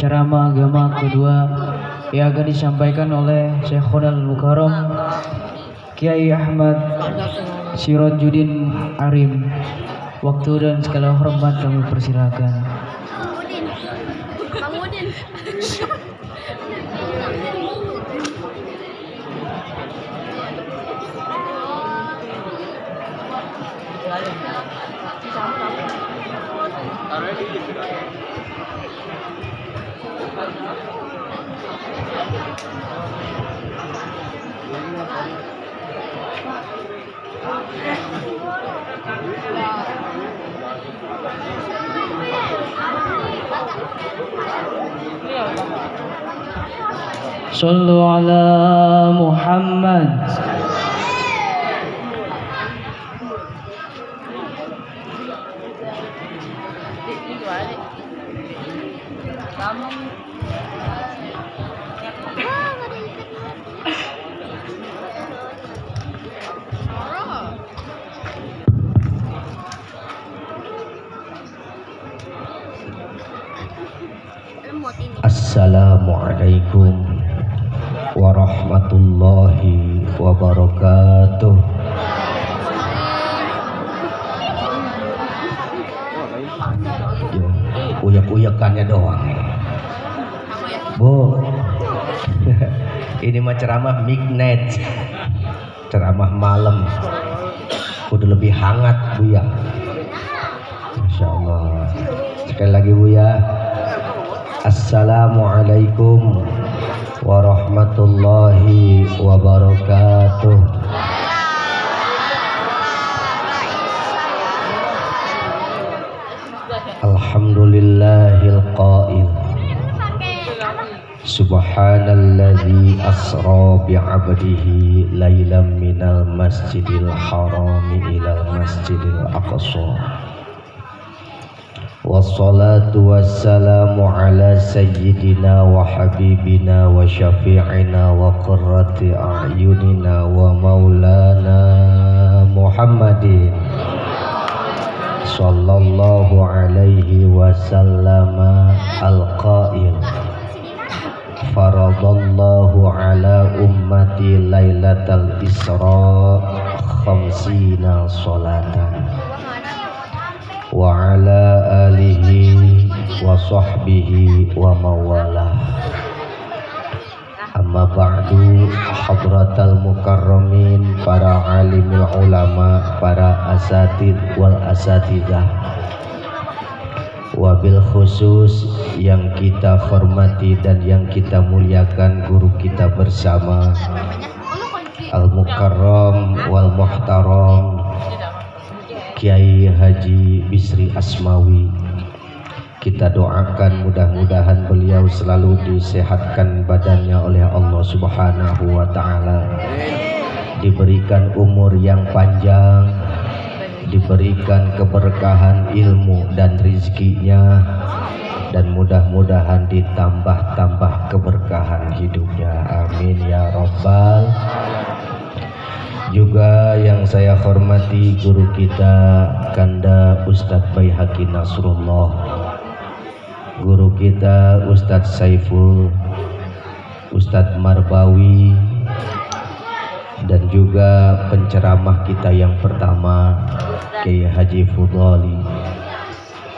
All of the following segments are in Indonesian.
ceramah agama kedua yang akan disampaikan oleh Syekhul Mukarram Kiai Ahmad Sirajuddin Arim. Waktu dan segala hormat kami persilakan. Bang Udin. Sallu ala Muhammad. Assalamualaikum warahmatullahi wabarakatuh. Uyak-uyakannya doang, Bu. Ini mah ceramah midnight, ceramah malam, kudu lebih hangat, Bu ya. Masya Allah. Sekali lagi, Bu ya. Assalamualaikum warahmatullahi wabarakatuh. Alhamdulillahil qail Subhanalladzi asra bi'abdihi laylan minal masjidil harami ilal masjidil aqsa. Wassalatu wassalamu ala sayyidina wa habibina wa syafi'ina wa qurrati a'yunina wa maulana Muhammadin sallallahu alaihi wasallama al-qail faradallahu ala ummati lailatal isra khamsina salatan wa ala alihi wa sahbihi wa mawalah. Amma ba'du, hadratal mukarramin, para alimul ulama, para asatid wal asatidah, wabil khusus yang kita hormati dan yang kita muliakan guru kita bersama al mukarram wal muhtaram Kiai Haji Bisri Asmawi. Kita doakan mudah-mudahan beliau selalu disehatkan badannya oleh Allah Subhanahu wa ta'ala, diberikan umur yang panjang, diberikan keberkahan ilmu dan rizkinya, dan mudah-mudahan ditambah-tambah keberkahan hidupnya. Amin ya Rabbal. Juga yang saya hormati guru kita Kanda Ustadz Baihaqi Nasrullah, guru kita Ustadz Saiful, Ustadz Marbawi, dan juga penceramah kita yang pertama Kiai Haji Fudhali.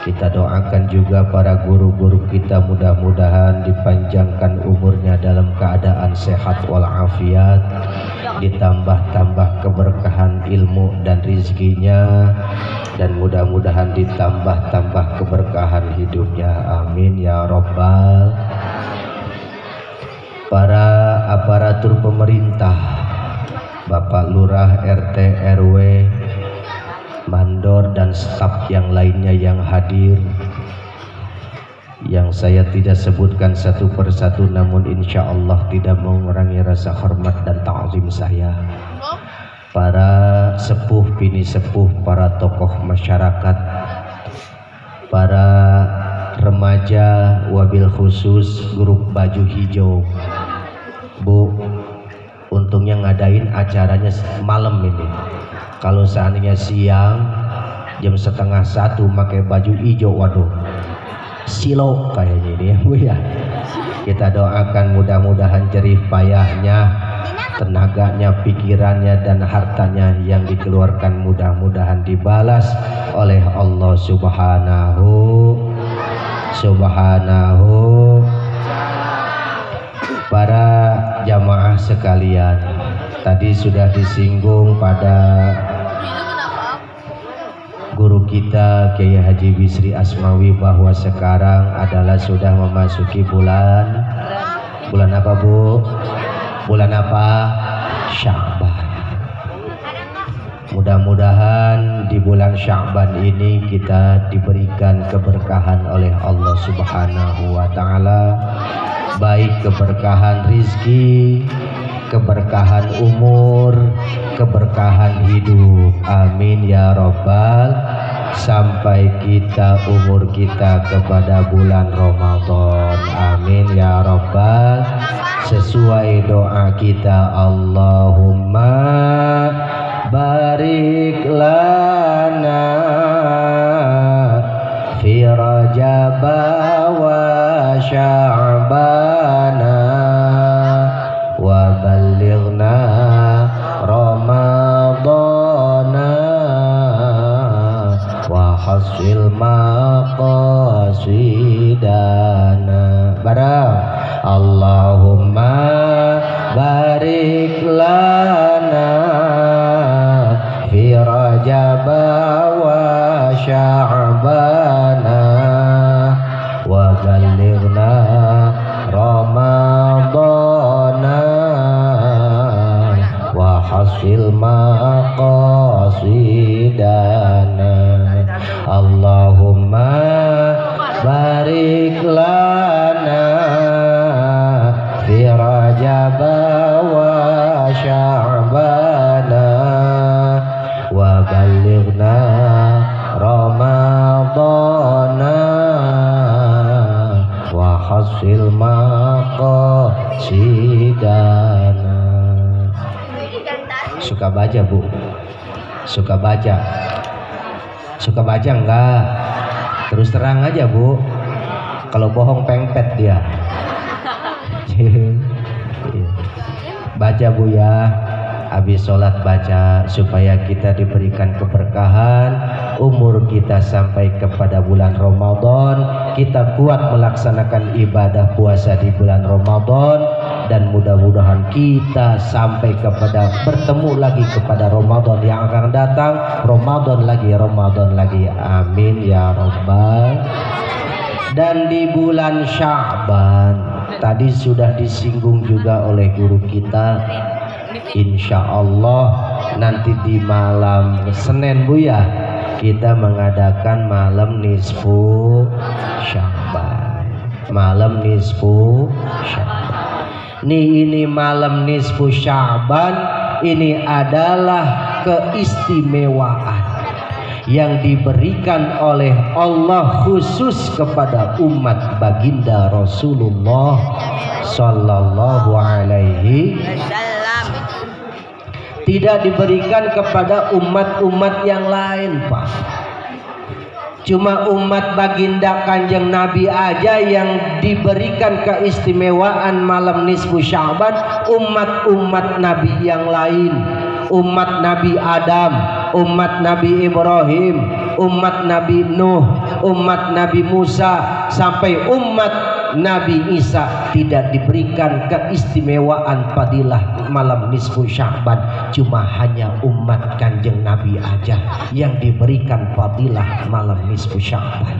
Kita doakan juga para guru-guru kita, mudah-mudahan dipanjangkan umurnya dalam keadaan sehat walafiat, ditambah-tambah keberkahan ilmu dan rizkinya, dan mudah-mudahan ditambah-tambah keberkahan hidupnya. Amin ya Rabbal. Para aparatur pemerintah, Bapak Lurah, RT, RW, mandor dan staf yang lainnya yang hadir, yang saya tidak sebutkan satu persatu, namun insya Allah tidak mengurangi rasa hormat dan ta'zim saya. Para sepuh bini sepuh, para tokoh masyarakat, para remaja, wabil khusus grup baju hijau. Bu, untungnya ngadain acaranya malam ini. Kalau seandainya siang jam 12:30 pakai baju hijau, waduh, silo kayaknya ini ya Bu ya. Kita doakan mudah-mudahan jerih payahnya, tenaganya, pikirannya dan hartanya yang dikeluarkan mudah-mudahan dibalas oleh Allah Subhanahu. Para jamaah sekalian, tadi sudah disinggung pada guru kita Kiai Haji Bisri Asmawi bahwa sekarang adalah sudah memasuki bulan apa Bu? Bulan apa? Sya'ban. Mudah-mudahan di bulan Sya'ban ini kita diberikan keberkahan oleh Allah Subhanahu wa taala, baik keberkahan rizki, keberkahan umur, keberkahan hidup. Amin ya Rabbal. Sampai kita umur kita kepada bulan Ramadan. Amin ya Rabbal. Sesuai doa kita, Allahumma barik lana fi Rajab wa Sya'bana wa ballighna Ramadana wa hasil maqasidana. Barang Allahumma barik lana fi Rajab wa Sya'bana wa ballighna Ramadana wa hasil maqasidana. Allahumma barik lana fi Rajab wa Sya'bana wa ballighna Ramadana wa hasil maqasidana. Suka baca Bu? Suka baca? Suka baca enggak? Terus terang aja Bu, kalau bohong pengpet dia. Baca Bu ya, habis sholat baca supaya kita diberikan keberkahan, umur kita sampai kepada bulan Ramadan, kita kuat melaksanakan ibadah puasa di bulan Ramadan, dan mudah-mudahan kita sampai kepada bertemu lagi kepada Ramadan yang akan datang, Ramadan lagi, amin ya Rabbal. Dan di bulan Sya'ban tadi sudah disinggung juga oleh guru kita, insya Allah nanti di malam Senin Bu ya, kita mengadakan malam nisfu Sya'ban. Malam nisfu Sya'ban. Ini malam nisfu Sya'ban ini adalah keistimewaan yang diberikan oleh Allah khusus kepada umat baginda Rasulullah sallallahu alaihi wasallam. Tidak diberikan kepada umat-umat yang lain, Pak. Cuma umat baginda Kanjeng Nabi aja yang diberikan keistimewaan malam nisfu Sya'ban. Umat-umat Nabi yang lain, umat Nabi Adam, umat Nabi Ibrahim, umat Nabi Nuh, umat Nabi Musa, sampai umat Nabi Isa tidak diberikan keistimewaan fadilah malam nisfu Sya'ban. Cuma hanya umat Kanjeng Nabi aja yang diberikan fadilah malam nisfu Sya'ban.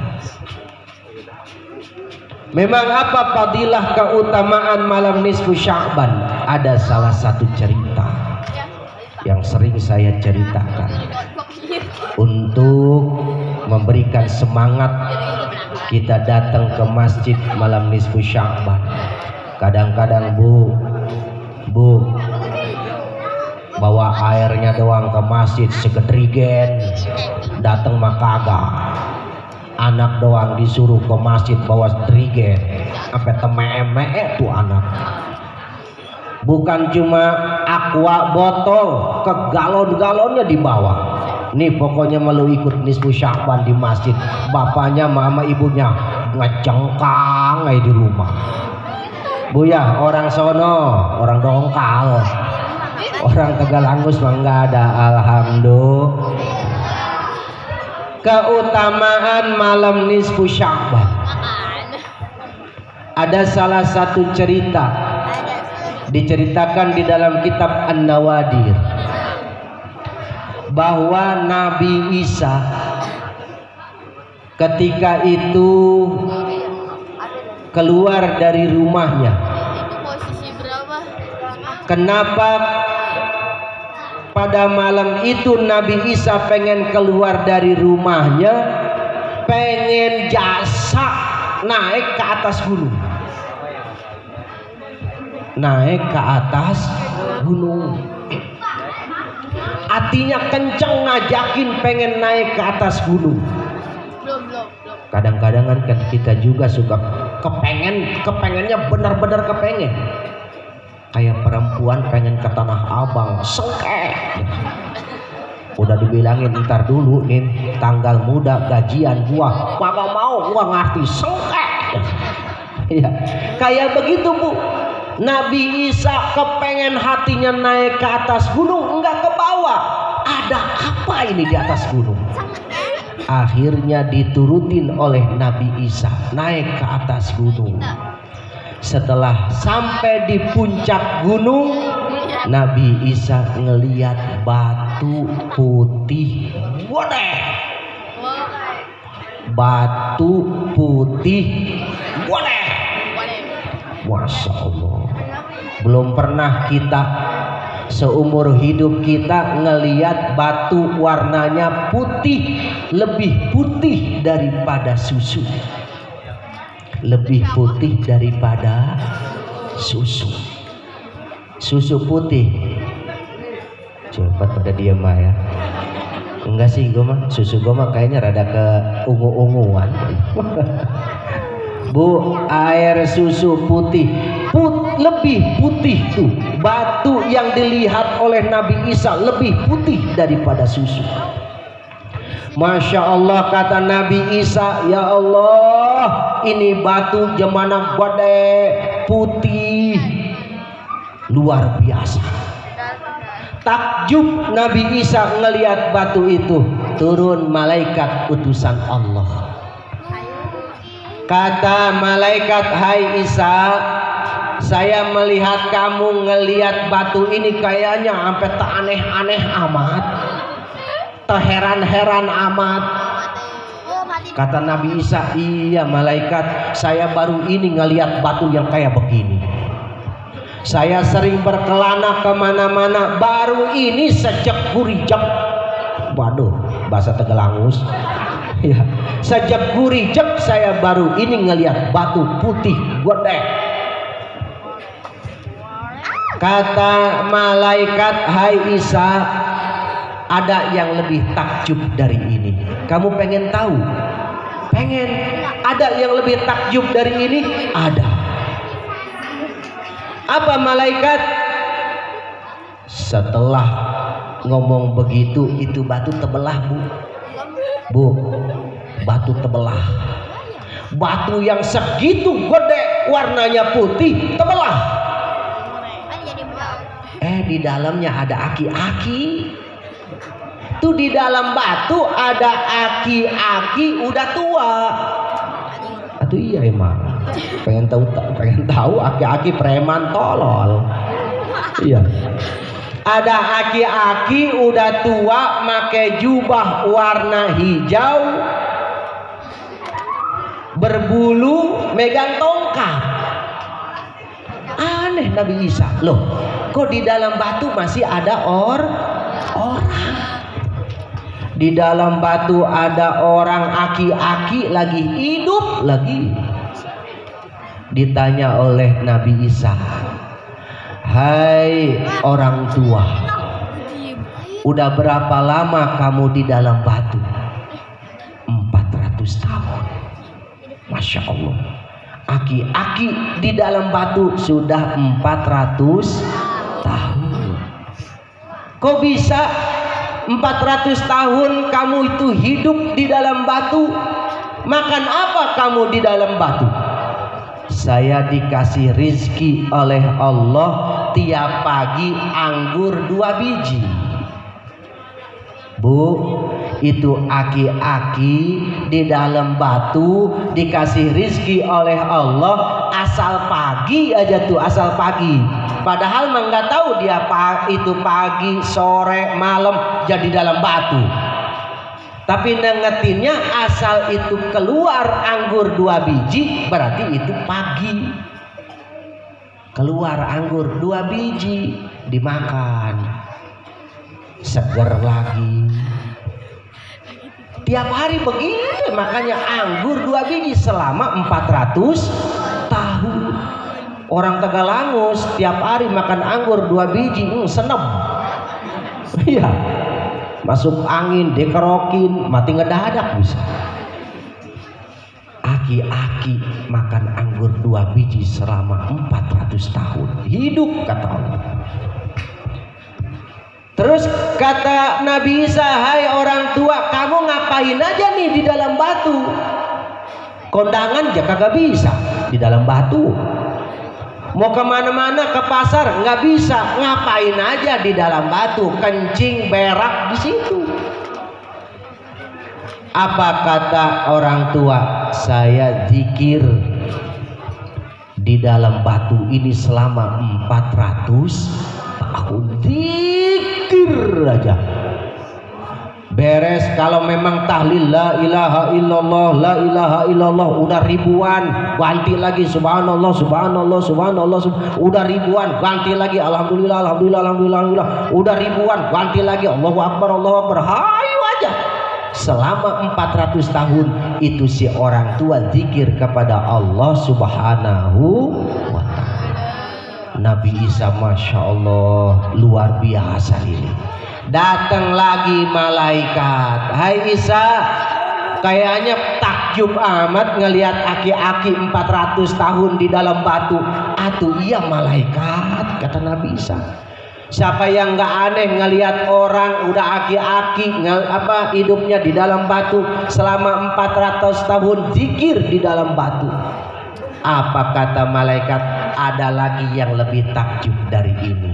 Memang apa fadilah keutamaan malam nisfu Sya'ban? Ada salah satu cerita yang sering saya ceritakan untuk memberikan semangat kita datang ke masjid malam nisfu Sya'ban. Kadang-kadang Bu bawa airnya doang ke masjid segedrigen, datang mah kagak. Anak doang disuruh ke masjid bawa drigen, sampai teme-eme tuh anak. Bukan cuma aqua botol, ke galon-galonnya dibawa. nih pokoknya malu ikut nisfu Sya'ban di masjid, bapaknya mama ibunya ngecengkang di rumah. Buya orang sono, orang dongkal, orang Tegalangus mah enggak ada. Alhamdulillah. Keutamaan malam nisfu Sya'ban. Ada salah satu cerita diceritakan di dalam kitab An-Nawadir bahwa Nabi Isa ketika itu keluar dari rumahnya. Kenapa pada malam itu Nabi Isa pengen keluar dari rumahnya? Pengen jasa naik ke atas gunung. Naik ke atas gunung. Hatinya kenceng ngajakin pengen naik ke atas gunung. Kadang-kadang kan kita juga suka kepengennya benar-benar kepengen. Kayak perempuan pengen ke Tanah Abang, sengkek. Udah dibilangin ntar dulu nih tanggal muda gajian gua kagak mau, gua ngerti, sengkek. Ya, kayak begitu Bu. Nabi Isa kepengen hatinya naik ke atas gunung, enggak ke bawah. Ada apa ini di atas gunung? Akhirnya diturutin oleh Nabi Isa naik ke atas gunung. Setelah sampai di puncak gunung, Nabi Isa ngeliat batu putih gede. Batu putih gede. Masya Allah. Belum pernah kita seumur hidup kita ngeliat batu warnanya putih, lebih putih daripada susu. Lebih putih daripada susu. Susu putih. Cepat pada diam ya. Enggak sih gue mah, susu gue mah kayaknya rada ke ungu-unguan. Bu, air susu putih lebih putih tuh. Batu yang dilihat oleh Nabi Isa lebih putih daripada susu. Masya Allah, kata Nabi Isa, ya Allah, ini batu jemana gede putih luar biasa. Takjub Nabi Isa ngelihat batu itu. Turun malaikat utusan Allah. Kata malaikat, hai Isa, saya melihat kamu ngelihat batu ini kayaknya sampai aneh-aneh amat, terheran-heran amat. Kata Nabi Isa, iya malaikat, saya baru ini ngelihat batu yang kayak begini. Saya sering berkelana kemana-mana, baru ini sejak kurijek. Waduh, bahasa Tegalangus. Ya, sejak kurijek saya baru ini ngelihat batu putih gede. Kata malaikat, hai Isa, ada yang lebih takjub dari ini. Kamu pengen tahu? Pengen. Ada yang lebih takjub dari ini? Ada. Apa malaikat? Setelah ngomong begitu, itu batu terbelah Bu. Bu, batu terbelah. Batu yang segitu gede warnanya putih terbelah. Di dalamnya ada aki-aki. Tuh di dalam batu ada aki-aki udah tua. Atuh iya emang. Pengen tahu aki-aki preman tolol. Iya. Ada aki-aki udah tua make jubah warna hijau, berbulu, megang tongkat. Aneh Nabi Isa. Loh, kok di dalam batu masih ada orang? Di dalam batu ada orang aki-aki lagi hidup lagi. Ditanya oleh Nabi Isa, hai orang tua, udah berapa lama kamu di dalam batu? 400 tahun. Masya Allah. Aki-aki di dalam batu sudah 400 tahun. Kok bisa? 400 tahun kamu itu hidup di dalam batu. Makan apa kamu di dalam batu? Saya dikasih rizki oleh Allah tiap pagi anggur 2 biji. Bu, itu aki-aki di dalam batu dikasih rizki oleh Allah asal pagi aja tuh, asal pagi. Padahal mah nggak tahu dia itu pagi, sore, malam jadi dalam batu. Tapi nengetinnya asal itu keluar anggur 2 biji berarti itu pagi. Keluar anggur 2 biji dimakan, seger lagi. Tiap hari begitu, makanya anggur 2 biji selama 400 tahun. Orang Tegalangus tiap hari makan anggur 2 biji, senep. Iya. Masuk angin, dikerokin, mati ngedadak bisa. Aki-aki makan anggur 2 biji selama 400 tahun. Hidup kata Allah. Terus kata Nabi Isa, hai orang tua, kamu ngapain aja nih di dalam batu? Kondangan aja kagak bisa di dalam batu. Mau kemana-mana ke pasar nggak bisa, ngapain aja di dalam batu? Kencing, berak di situ. Apa kata orang tua? Saya zikir di dalam batu ini selama 400 tahun. Zikir aja. Beres kalau memang tahlil la ilaha illallah, la ilaha illallah udah ribuan, ganti lagi subhanallah subhanallah subhanallah, udah ribuan, ganti lagi alhamdulillah alhamdulillah alhamdulillah, alhamdulillah. Udah ribuan, ganti lagi Allahu akbar Allahu akbar. Hayu aja. Selama 400 tahun itu si orang tua zikir kepada Allah Subhanahu wa ta'ala. Nabi Isa Masya Allah luar biasa ini. Datang lagi malaikat. Hai Isa, kayaknya takjub amat ngelihat aki-aki 400 tahun di dalam batu. Atuh iya malaikat, kata Nabi Isa. Siapa yang nggak aneh ngelihat orang udah aki-aki hidupnya di dalam batu selama 400 tahun zikir di dalam batu. Apa kata malaikat? Ada lagi yang lebih takjub dari ini.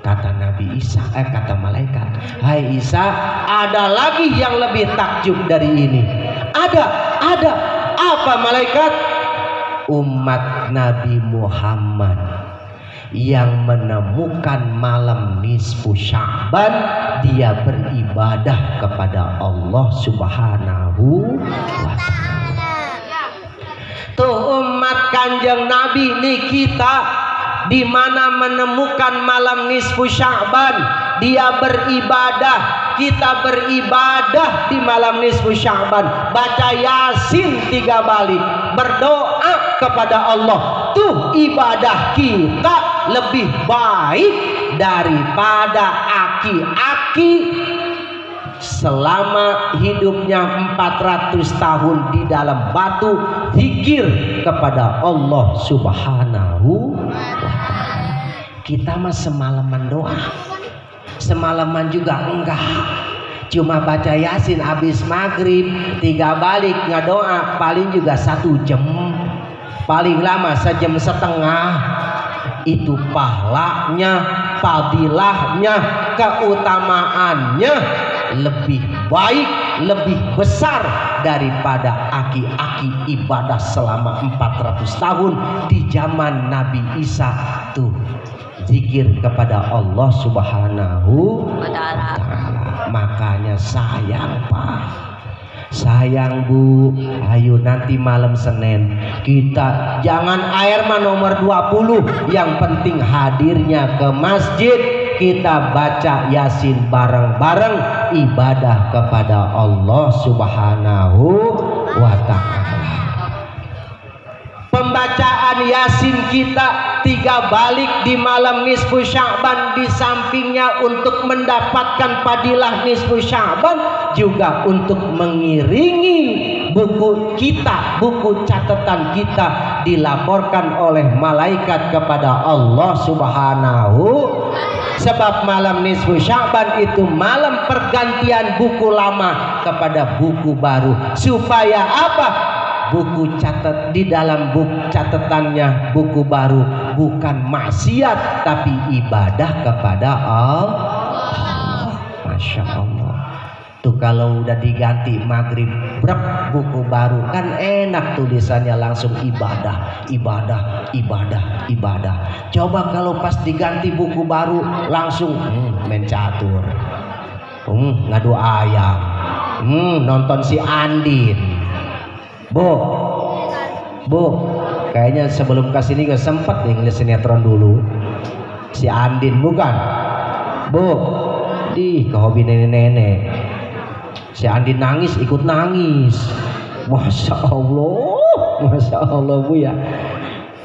Kata Nabi Isa, kata malaikat, hai Isa, ada lagi yang lebih takjub dari ini. Ada. Apa malaikat? Umat Nabi Muhammad yang menemukan malam nisfu Sya'ban, dia beribadah kepada Allah Subhanahu wa ta'ala. Tuh umat Kanjeng Nabi nih kita, di mana menemukan malam nisfu Sya'ban, dia beribadah, kita beribadah di malam nisfu Sya'ban, baca Yasin 3 balik, berdoa kepada Allah. Tuh ibadah kita lebih baik daripada aki-aki selama hidupnya 400 tahun di dalam batu zikir kepada Allah Subhanahu wa ta'ala. Kita mah semalaman doa, semalaman juga enggak, cuma baca Yasin habis maghrib 3 balik ngedoa, paling juga 1 jam, paling lama 1,5 jam. Itu pahalanya, fadilahnya, keutamaannya lebih baik, lebih besar daripada aki-aki ibadah selama 400 tahun di zaman Nabi Isa. Tuh zikir kepada Allah Subhanahu wa ta'ala. Makanya sayang Pak, sayang Bu, ayo nanti malam Senin kita jangan air mah nomor 20, yang penting hadirnya ke masjid, kita baca Yasin bareng-bareng, ibadah kepada Allah Subhanahu wa ta'ala. Pembacaan Yasin kita 3 balik di malam nisfu Sya'ban, di sampingnya untuk mendapatkan fadilah nisfu Sya'ban, juga untuk mengiringi buku kita, buku catatan kita dilaporkan oleh malaikat kepada Allah Subhanahu Sebab malam nisfu Sya'ban itu malam pergantian buku lama kepada buku baru. Supaya apa? Buku catat di dalam buku catatannya buku baru bukan maksiat tapi ibadah kepada Allah. Masya Allah. Tuh kalau udah diganti maghrib brek buku baru kan enak tulisannya langsung ibadah, ibadah, ibadah, ibadah. Coba kalau pas diganti buku baru langsung main catur, ngadu ayam, nonton si Andin. Bu, kayaknya sebelum kesini gak sempet nih ngeliat sinetron dulu. Si Andin bukan? Bu, ke hobi nenek-nenek. Si Andi nangis ikut nangis. Masya Allah Bu ya.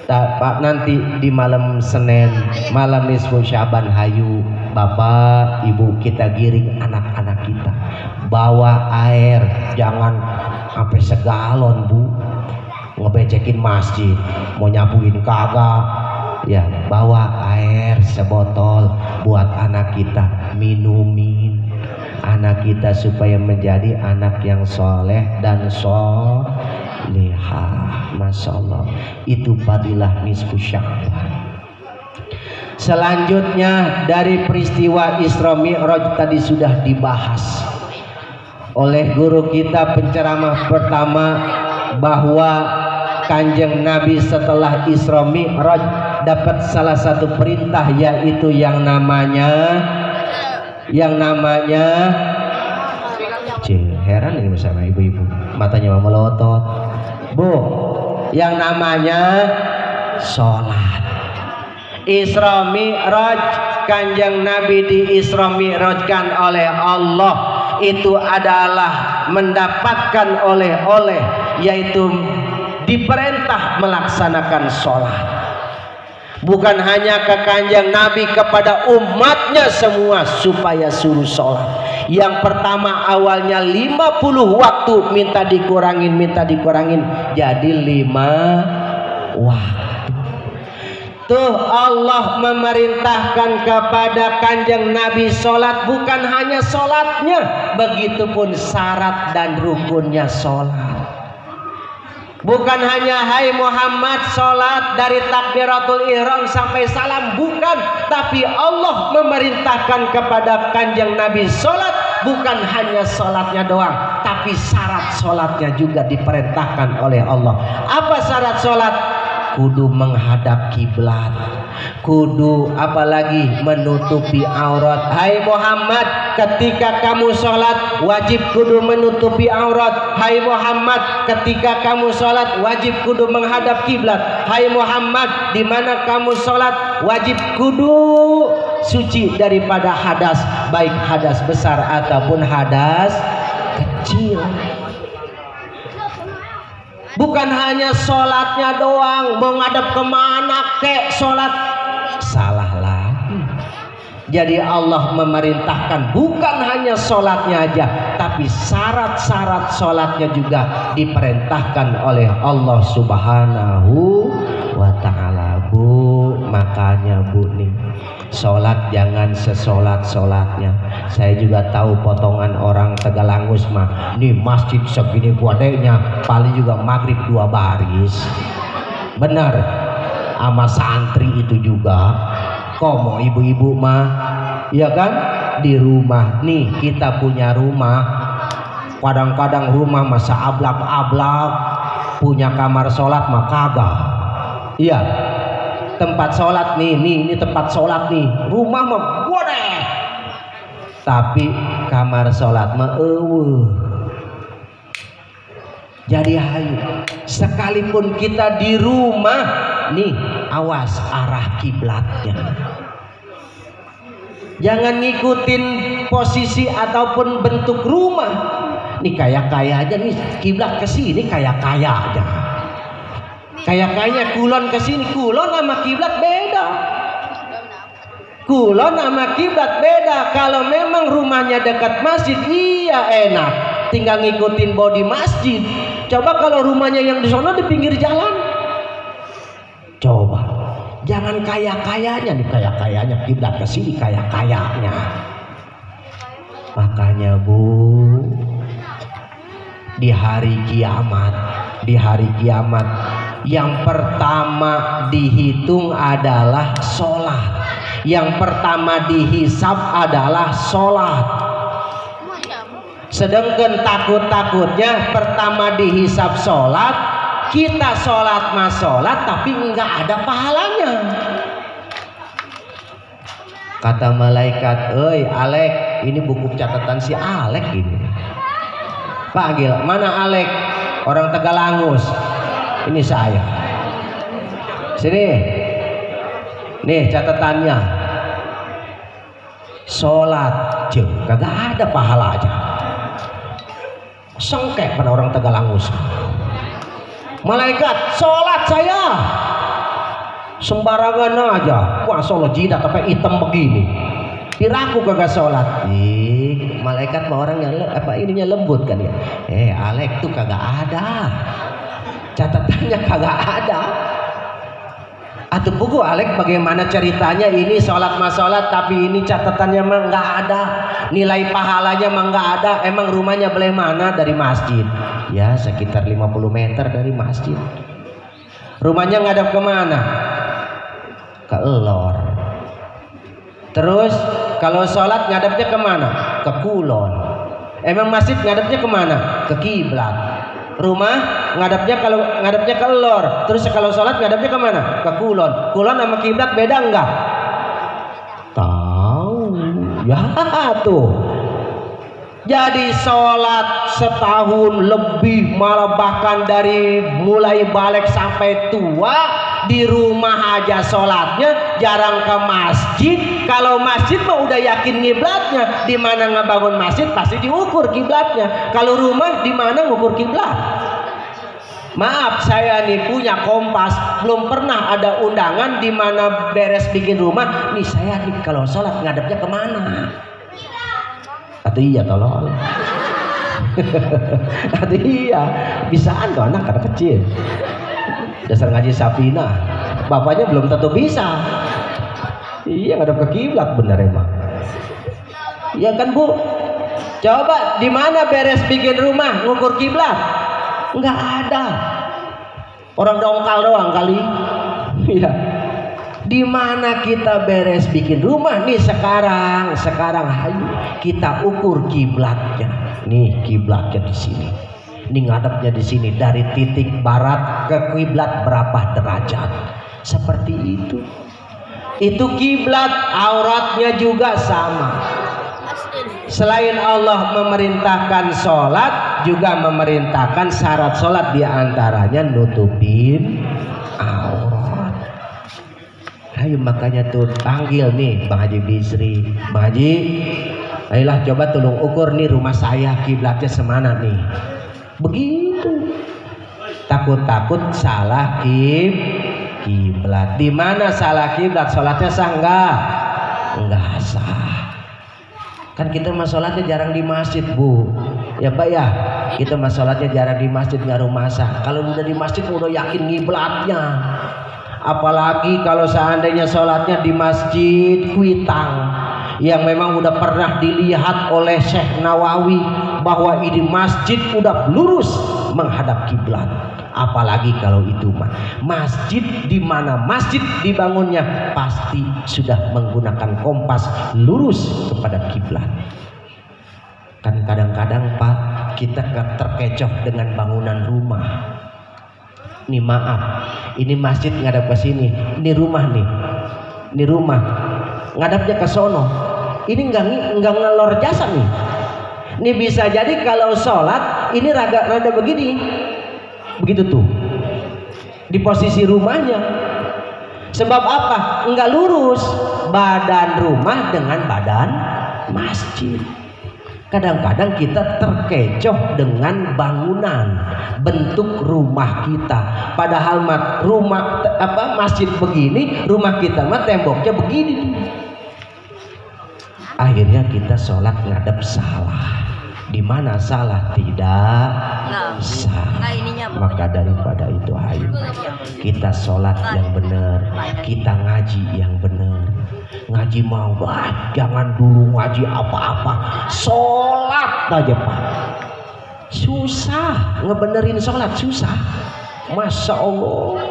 Pak nanti di malam Senin malam nisfu Sya'ban hayu Bapak Ibu kita giring anak-anak kita bawa air jangan sampai segalon Bu, ngebecekin masjid mau nyabuin kagak ya, bawa air sebotol buat anak kita minumin anak kita supaya menjadi anak yang soleh dan solehah. Masya Allah, itu fadilah nisfu Sya'ban. Selanjutnya dari peristiwa Isra Mi'raj tadi sudah dibahas oleh guru kita penceramah pertama bahwa Kanjeng Nabi setelah Isra Mi'raj dapat salah satu perintah yaitu yang namanya heran ini sama ibu-ibu matanya mau melotot Bu, yang namanya sholat. Isra Mi'raj, Kanjeng Nabi di Isra Mi'rajkan oleh Allah itu adalah mendapatkan oleh-oleh yaitu diperintah melaksanakan sholat. Bukan hanya ke Kanjeng Nabi, kepada umatnya semua supaya suruh sholat. Yang pertama awalnya 50 waktu minta dikurangin jadi 5 waktu. Tuh Allah memerintahkan kepada Kanjeng Nabi sholat, bukan hanya sholatnya, begitupun syarat dan rukunnya sholat. Bukan hanya hai Muhammad sholat dari takbiratul ihram sampai salam, bukan. Tapi Allah memerintahkan kepada Kanjeng Nabi sholat, bukan hanya sholatnya doang, tapi syarat sholatnya juga diperintahkan oleh Allah. Apa syarat sholat? Kudu menghadap kiblat, kudu apalagi menutupi aurat. Hai Muhammad, ketika kamu sholat wajib kudu menutupi aurat. Hai Muhammad, ketika kamu sholat wajib kudu menghadap kiblat. Hai Muhammad, di mana kamu sholat wajib kudu suci daripada hadas, baik hadas besar ataupun hadas kecil. Bukan hanya sholatnya doang, mau ngadep kemana kek sholat, salah lagi. Jadi Allah memerintahkan bukan hanya sholatnya aja, tapi syarat-syarat sholatnya juga diperintahkan oleh Allah Subhanahu wa ta'ala. Bu, makanya Bu nih, sholat jangan sesolat-solatnya. Saya juga tahu potongan orang Tegalangus mah, nih masjid segini guadenya paling juga maghrib 2 baris. Benar, sama santri itu juga. Komo ibu-ibu mah, ya kan? Di rumah nih, kita punya rumah, kadang-kadang rumah masa ablak-ablak, punya kamar sholat mah kagak. Iya, tempat sholat nih, ini tempat sholat nih, rumah mah boleh, tapi kamar sholat mah Jadi hayu, sekalipun kita di rumah nih, awas arah kiblatnya. Jangan ngikutin posisi ataupun bentuk rumah. Nih kaya-kaya aja nih, kiblat ke sini kaya-kaya aja. Kayak kulon ke sini, kulon sama kiblat beda. Kulon sama kiblat beda. Kalau memang rumahnya dekat masjid, iya enak, tinggal ngikutin bodi masjid. Coba kalau rumahnya yang di sana di pinggir jalan, coba Jangan kaya-kayanya nih, kaya-kayanya kiblat ke sini, kaya-kayanya. Makanya Bu, di hari kiamat yang pertama dihitung adalah sholat, yang pertama dihisab adalah sholat. Sedangkan takut-takutnya pertama dihisab sholat, kita sholat mas sholat tapi enggak ada pahalanya. Kata malaikat, "Oi Alek, ini buku catatan si Alek ini." Panggil, "Mana Alek?" Orang Tegalangus. "Ini saya." "Sini. Nih catatannya." Sholat, jeng, kagak ada pahalanya. Sengkek pada orang Tegalangus. Malaikat, "Sholat saya." Sembarangan aja, wah sholat jidat tapi hitam begini, piraku kagak sholat. Malaikat mah orang yang ininya lembut kan ya. Alek tuh kagak ada, catatannya kagak ada. Atau buku Alek bagaimana ceritanya ini sholat mas sholat tapi ini catatannya mah nggak ada, nilai pahalanya mah nggak ada. Emang rumahnya belah mana dari masjid? Ya sekitar 50 meter dari masjid. Rumahnya ngadap kemana? Ke Elor. Terus kalau sholat ngadapnya kemana? Ke Kulon. Emang masjid ngadapnya kemana? Ke kiblat. Rumah ngadapnya ke Elor. Terus kalau sholat ngadapnya kemana? Ke Kulon. Kulon sama kiblat beda enggak? Tahu ya tuh. Jadi sholat setahun lebih, malah bahkan dari mulai balik sampai tua di rumah aja sholatnya, jarang ke masjid. Kalau masjid mah udah yakin kiblatnya, di mana ngebangun masjid pasti diukur kiblatnya. Kalau rumah di mana ngukur kiblat? Maaf, saya nih punya kompas, belum pernah ada undangan di mana beres bikin rumah. Nih saya nih kalau sholat ngadepnya kemana? Atau iya tolong. Atau iya bisaan tuh anak karena kecil. Dasar ngaji Safina, bapaknya belum tentu bisa. Iya ngadep ke kiblat bener emang. Iya kan Bu? Coba di mana beres bikin rumah ngukur kiblat? Nggak ada. Orang dongkal doang kali. Iya. Di mana kita beres bikin rumah nih sekarang hayu kita ukur kiblatnya. Nih kiblatnya di sini. Ini ngadepnya di sini dari titik barat ke kiblat berapa derajat. Seperti itu. Itu kiblat, auratnya juga sama. Selain Allah memerintahkan sholat, juga memerintahkan syarat sholat, diantaranya nutupin aurat. Ayo makanya tuh panggil nih Bang Haji Bisri, Bang Haji, ayolah coba tolong ukur nih rumah saya kiblatnya semana nih. Begitu. Takut-takut salah kiblat. Di mana salah kiblat sholatnya sah enggak? Enggak sah. Kan kita mah sholatnya jarang di masjid Bu. Ya Pak ya, kita mah sholatnya jarang di masjid, ngaruh masa. Kalau udah di masjid udah yakin kiblatnya. Apalagi kalau seandainya sholatnya di masjid Kuitang yang memang udah pernah dilihat oleh Syekh Nawawi bahwa ini masjid udah lurus menghadap kiblat. Apalagi kalau itu mah masjid, di mana masjid dibangunnya pasti sudah menggunakan kompas lurus kepada kiblat. Kan kadang-kadang Pak kita terkecoh dengan bangunan rumah. Nih maaf, ini masjid ngadap ke sini, ini rumah nih, ini rumah ngadapnya ke sono. Ini enggak ngelor jasa nih. Ini bisa jadi kalau sholat ini rada begini, begitu tuh di posisi rumahnya. Sebab apa? Enggak lurus badan rumah dengan badan masjid. Kadang-kadang kita terkecoh dengan bangunan, bentuk rumah kita. Padahal masjid begini, rumah kita mah temboknya begini. Akhirnya kita sholat ngadep salah. Di mana salah? Tidak sah. Maka daripada itu ayo kita sholat yang benar, kita ngaji yang benar. Ngaji mau jangan dulu ngaji apa-apa, sholat aja Pak. Susah ngebenerin sholat, susah. Masya Allah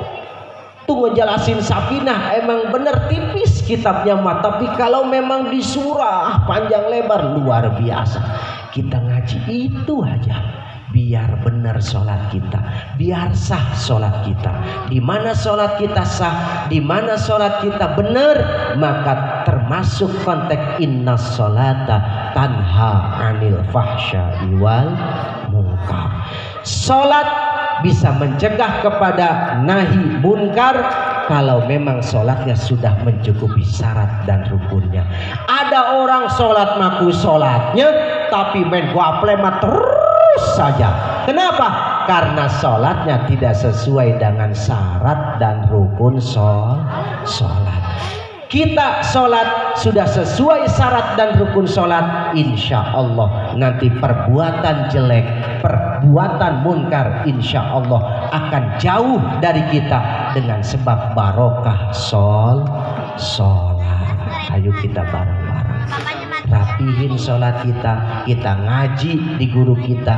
tuh ngejelasin Safinah emang bener tipis kitabnya mah, tapi kalau memang di surah panjang lebar luar biasa. Kita ngaji itu aja biar benar sholat kita, biar sah sholat kita. Di mana sholat kita sah, di mana sholat kita benar, maka termasuk konteks inna sholata tanha anil fahsya'i wal munkar. Sholat bisa mencegah kepada nahi munkar kalau memang sholatnya sudah mencukupi syarat dan rukunnya. Ada orang sholat maku sholatnya tapi main guaplema terus saja. Kenapa? Karena sholatnya tidak sesuai dengan syarat dan rukun sholat. Kita sholat sudah sesuai syarat dan rukun sholat, insya Allah nanti perbuatan jelek, perbuatan munkar insya Allah akan jauh dari kita dengan sebab barokah sholat. Ayo kita bareng-bareng rapihin sholat kita, kita ngaji di guru kita,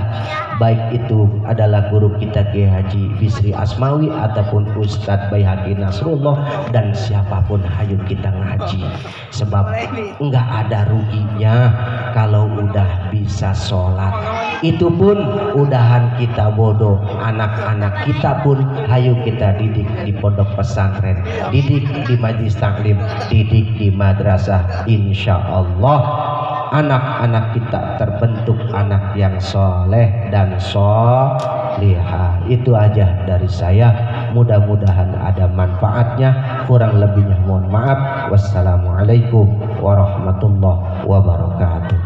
baik itu adalah guru kita Kiai Haji Bisri Asmawi ataupun Ustadz Baihaqi Nasrullah, dan siapapun ayo kita ngaji, sebab enggak ada ruginya kalau udah bisa sholat. Itu pun udahan kita bodoh, anak-anak kita pun ayo kita didik di pondok pesantren, didik di majelis taklim, didik di madrasah. Insya Allah anak-anak kita terbentuk anak yang soleh dan solihah. Itu aja dari saya, mudah-mudahan ada manfaatnya, kurang lebihnya mohon maaf. Wassalamualaikum warahmatullahi wabarakatuh.